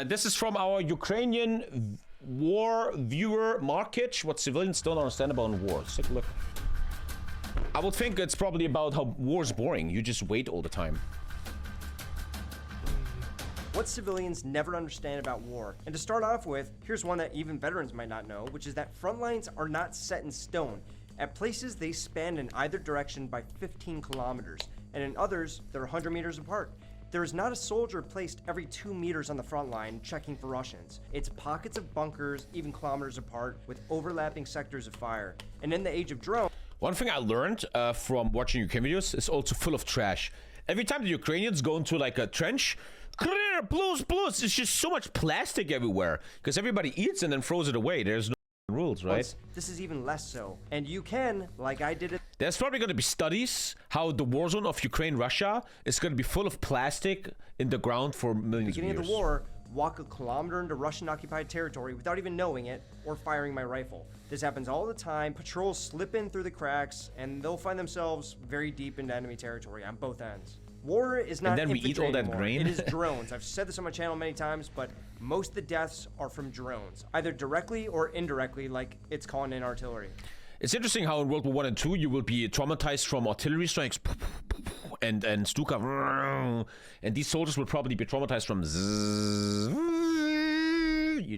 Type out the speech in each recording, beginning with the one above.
This is from our Ukrainian war viewer, Markich. What civilians don't understand about war. Let's take a look. I would think it's probably about how war is boring. You just wait all the time. What civilians never understand about war. And to start off with, here's one that even veterans might not know, which is that front lines are not set in stone. At places, they span in either direction by 15 kilometers, and in others, they're 100 meters apart. There is not a soldier placed every 2 meters on the front line checking for Russians. It's pockets of bunkers, even kilometers apart, with overlapping sectors of fire. And in the age of drones, one thing I learned from watching Ukraine videos is also full of trash. Every time the Ukrainians go into like a trench, clear, blues, it's just so much plastic everywhere because everybody eats and then throws it away. There's no rules, right? This is even less so. And you can, like I did it. There's probably going to be studies how the war zone of Ukraine, Russia is going to be full of plastic in the ground for millions of years. Beginning of the war, walk a kilometer into Russian-occupied territory without even knowing it or firing my rifle. This happens all the time. Patrols slip in through the cracks, and they'll find themselves very deep into enemy territory on both ends. War is not and then we eat all that anymore. grain. It is drones. I've said this on my channel many times, but most of the deaths are from drones, either directly or indirectly, like it's calling in artillery. It's interesting how in World War I and II you will be traumatized from artillery strikes and Stuka, and these soldiers will probably be traumatized from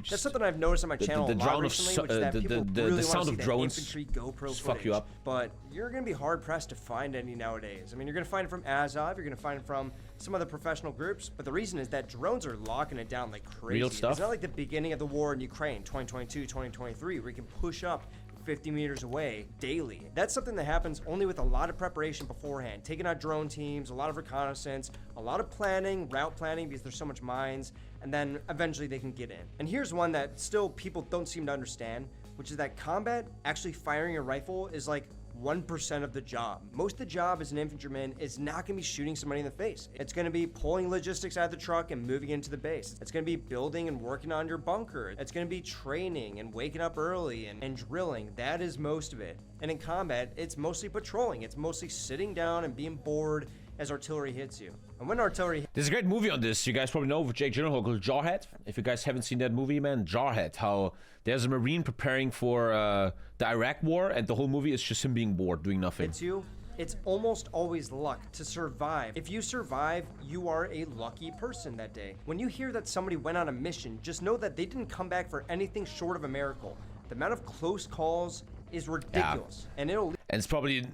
That's something I've noticed on my channel a lot recently, which is that people really want to see the infantry GoPro fuck you up. But you're going to be hard-pressed to find any nowadays. I mean, you're going to find it from Azov, you're going to find it from some other professional groups, but the reason is that drones are locking it down like crazy. Real stuff. It's not like the beginning of the war in Ukraine, 2022, 2023, where you can push up 50 meters away daily. That's something that happens only with a lot of preparation beforehand, taking out drone teams, a lot of reconnaissance, a lot of planning, route planning, because there's so much mines, and then eventually they can get in. And here's one that still people don't seem to understand, which is that combat, actually firing a rifle, is like 1% of the job. Most of the job as an infantryman is not going to be shooting somebody in the face. It's going to be pulling logistics out of the truck and moving into the base. It's going to be building and working on your bunker. It's going to be training and waking up early and drilling. That is most of it. And in combat, it's mostly patrolling. It's mostly sitting down and being bored as artillery hits you. And when artillery... There's a great movie on this. You guys probably know with Jake Gyllenhaal called Jarhead. If you guys haven't seen that movie, man, Jarhead. How there's a Marine preparing for the Iraq War, and the whole movie is just him being bored, doing nothing. Hits you. It's almost always luck to survive. If you survive, you are a lucky person that day. When you hear that somebody went on a mission, just know that they didn't come back for anything short of a miracle. The amount of close calls is ridiculous. Yeah. And it'll... And it's probably...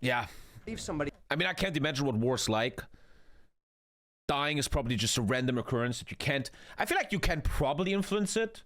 Yeah. Leave somebody... I mean, I can't imagine what war's like. Dying is probably just a random occurrence that you can't... I feel like you can probably influence it.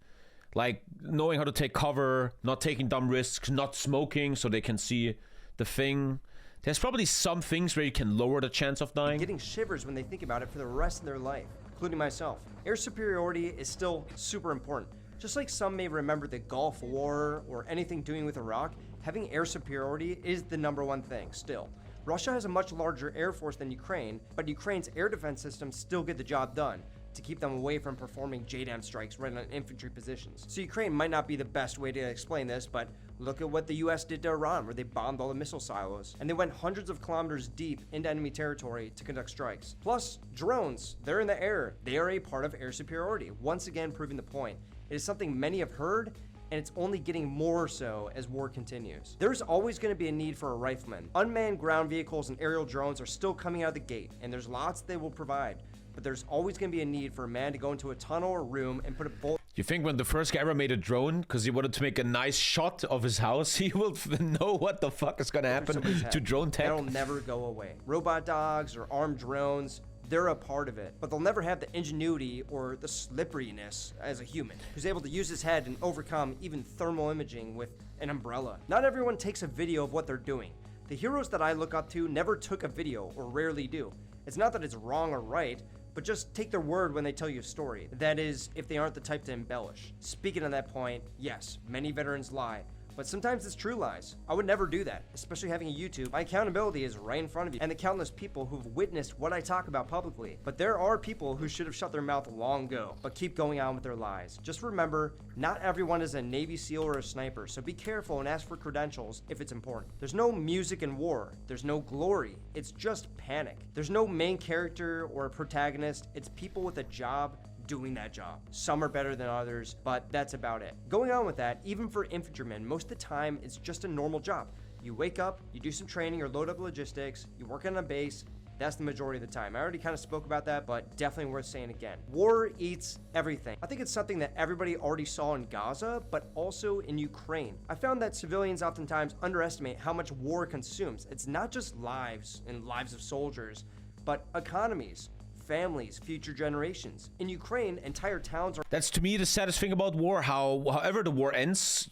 Like, knowing how to take cover, not taking dumb risks, not smoking so they can see the thing. There's probably some things where you can lower the chance of dying. Getting shivers when they think about it for the rest of their life, including myself. Air superiority is still super important. Just like some may remember the Gulf War or anything doing with Iraq, having air superiority is the #1 thing still. Russia has a much larger air force than Ukraine, but Ukraine's air defense systems still get the job done to keep them away from performing JDAM strikes right on infantry positions. So Ukraine might not be the best way to explain this, but look at what the US did to Iran, where they bombed all the missile silos, and they went hundreds of kilometers deep into enemy territory to conduct strikes. Plus, drones, they're in the air. They are a part of air superiority, once again proving the point. It is something many have heard, and it's only getting more so as war continues. There's always going to be a need for a rifleman. Unmanned ground vehicles and aerial drones are still coming out of the gate, and there's lots they will provide, but there's always going to be a need for a man to go into a tunnel or room and put a bolt. You think when the first guy ever made a drone because he wanted to make a nice shot of his house, he will know what the fuck is going to happen to drone tech? That'll never go away. Robot dogs or armed drones, they're a part of it, but they'll never have the ingenuity or the slipperiness as a human who's able to use his head and overcome even thermal imaging with an umbrella. Not everyone takes a video of what they're doing. The heroes that I look up to never took a video, or rarely do. It's not that it's wrong or right, but just take their word when they tell you a story. That is, if they aren't the type to embellish. Speaking of that point, yes, many veterans lie, but sometimes it's true lies. I would never do that, especially having a YouTube. My accountability is right in front of you, and the countless people who've witnessed what I talk about publicly. But there are people who should have shut their mouth long ago, but keep going on with their lies. Just remember, not everyone is a Navy SEAL or a sniper, so be careful and ask for credentials if it's important. There's no music in war. There's no glory. It's just panic. There's no main character or a protagonist. It's people with a job doing that job. Some are better than others, but that's about it. Going on with that, even for infantrymen, most of the time it's just a normal job. You wake up, you do some training or load up logistics, you work on a base. That's the majority of the time. I already kind of spoke about that, but definitely worth saying again. War eats everything. I think it's something that everybody already saw in Gaza, but also in Ukraine. I found that civilians oftentimes underestimate how much war consumes. It's not just lives and lives of soldiers, but economies, families, future generations. In Ukraine, entire towns are... That's to me the saddest thing about war. However the war ends,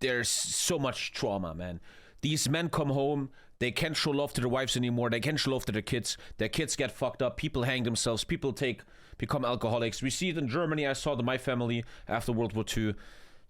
there's so much trauma, man. These men come home, they can't show love to their wives anymore, they can't show love to their kids get fucked up, people hang themselves, people become alcoholics. We see it in Germany, I saw it in my family after World War II.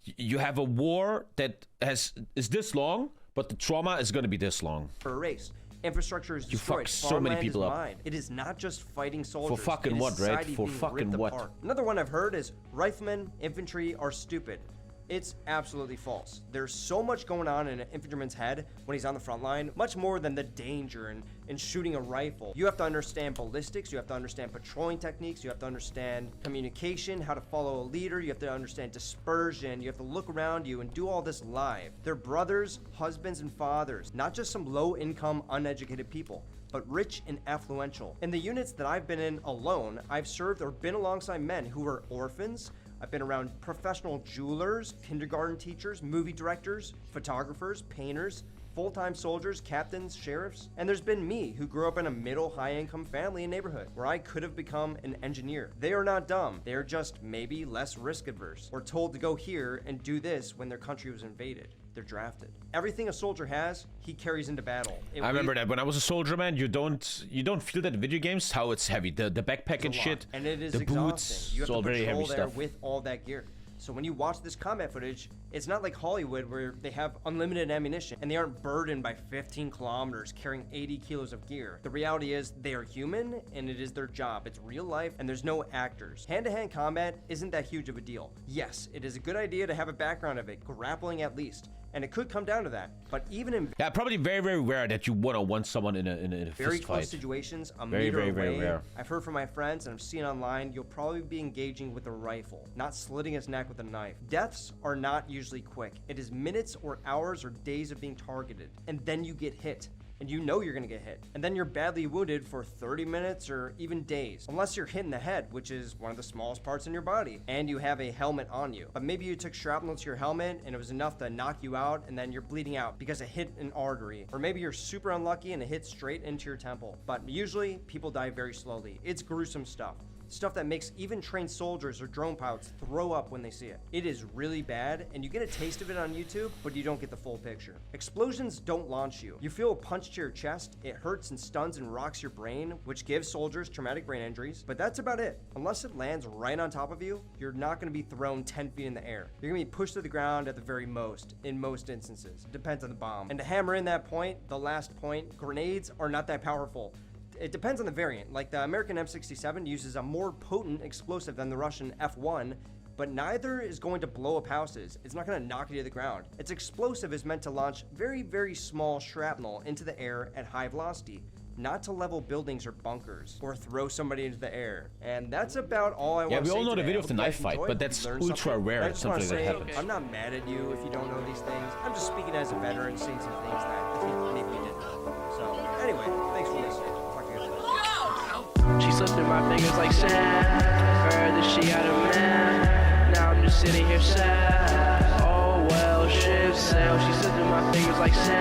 You have a war that is this long, but the trauma is going to be this long. For a race. Infrastructure is destroyed. You fuck so many people up. It is not just fighting soldiers. For fucking what, right? For fucking what? Apart. Another one I've heard is riflemen, infantry are stupid. It's absolutely false. There's so much going on in an infantryman's head when he's on the front line, much more than the danger in shooting a rifle. You have to understand ballistics, you have to understand patrolling techniques, you have to understand communication, how to follow a leader, you have to understand dispersion, you have to look around you and do all this live. They're brothers, husbands, and fathers, not just some low-income, uneducated people, but rich and affluential. In the units that I've been in alone, I've served or been alongside men who were orphans. I've been around professional jewelers, kindergarten teachers, movie directors, photographers, painters, full-time soldiers, captains, sheriffs, and there's been me who grew up in a middle high-income family and neighborhood where I could have become an engineer. They are not dumb. They're just maybe less risk-averse or told to go here and do this when their country was invaded. They're drafted. Everything a soldier has, he carries into battle. I remember that when I was a soldier, man. You don't feel that in video games how it's heavy. The backpack and shit, and it is the exhausting. boots. You have it's all to very heavy patrol there stuff. with all that gear. So when you watch this combat footage, it's not like Hollywood where they have unlimited ammunition and they aren't burdened by 15 kilometers carrying 80 kilos of gear. The reality is they are human and it is their job. It's real life and there's no actors. Hand-to-hand combat isn't that huge of a deal. Yes, it is a good idea to have a background of it, grappling at least. And it could come down to that. But even in probably very, very rare that you want someone in a very fist close fight. situations, a Very, meter very, away, very rare. I've heard from my friends and I've seen online, you'll probably be engaging with a rifle, not slitting his neck with a knife. Deaths are not usually quick. It is minutes or hours or days of being targeted. And then you get hit. And you know you're gonna get hit. And then you're badly wounded for 30 minutes or even days. Unless you're hit in the head, which is one of the smallest parts in your body, and you have a helmet on you. But maybe you took shrapnel to your helmet and it was enough to knock you out and then you're bleeding out because it hit an artery. Or maybe you're super unlucky and it hit straight into your temple. But usually, people die very slowly. It's gruesome stuff. Stuff that makes even trained soldiers or drone pilots throw up when they see it. It is really bad, and you get a taste of it on YouTube, but you don't get the full picture. Explosions don't launch you. You feel a punch to your chest, it hurts and stuns and rocks your brain, which gives soldiers traumatic brain injuries, but that's about it. Unless it lands right on top of you, you're not gonna be thrown 10 feet in the air. You're gonna be pushed to the ground at the very most, in most instances. It depends on the bomb. And to hammer in that point, the last point, grenades are not that powerful. It depends on the variant. Like the American M67 uses a more potent explosive than the Russian F1, but neither is going to blow up houses. It's not going to knock you to the ground. Its explosive is meant to launch very, very small shrapnel into the air at high velocity, not to level buildings or bunkers or throw somebody into the air. And that's about all I want to say. Yeah, we all know the today. video of the knife fight, but that's ultra rare. I just want to Something say, that happens. I'm not mad at you if you don't know these things. I'm just speaking as a veteran, saying some things that I think maybe you didn't know. So anyway, thanks for listening. She slipped through my fingers like sand. Heard that she had a man. Now I'm just sitting here sad. Oh well, ship sail. She slipped through my fingers like sand.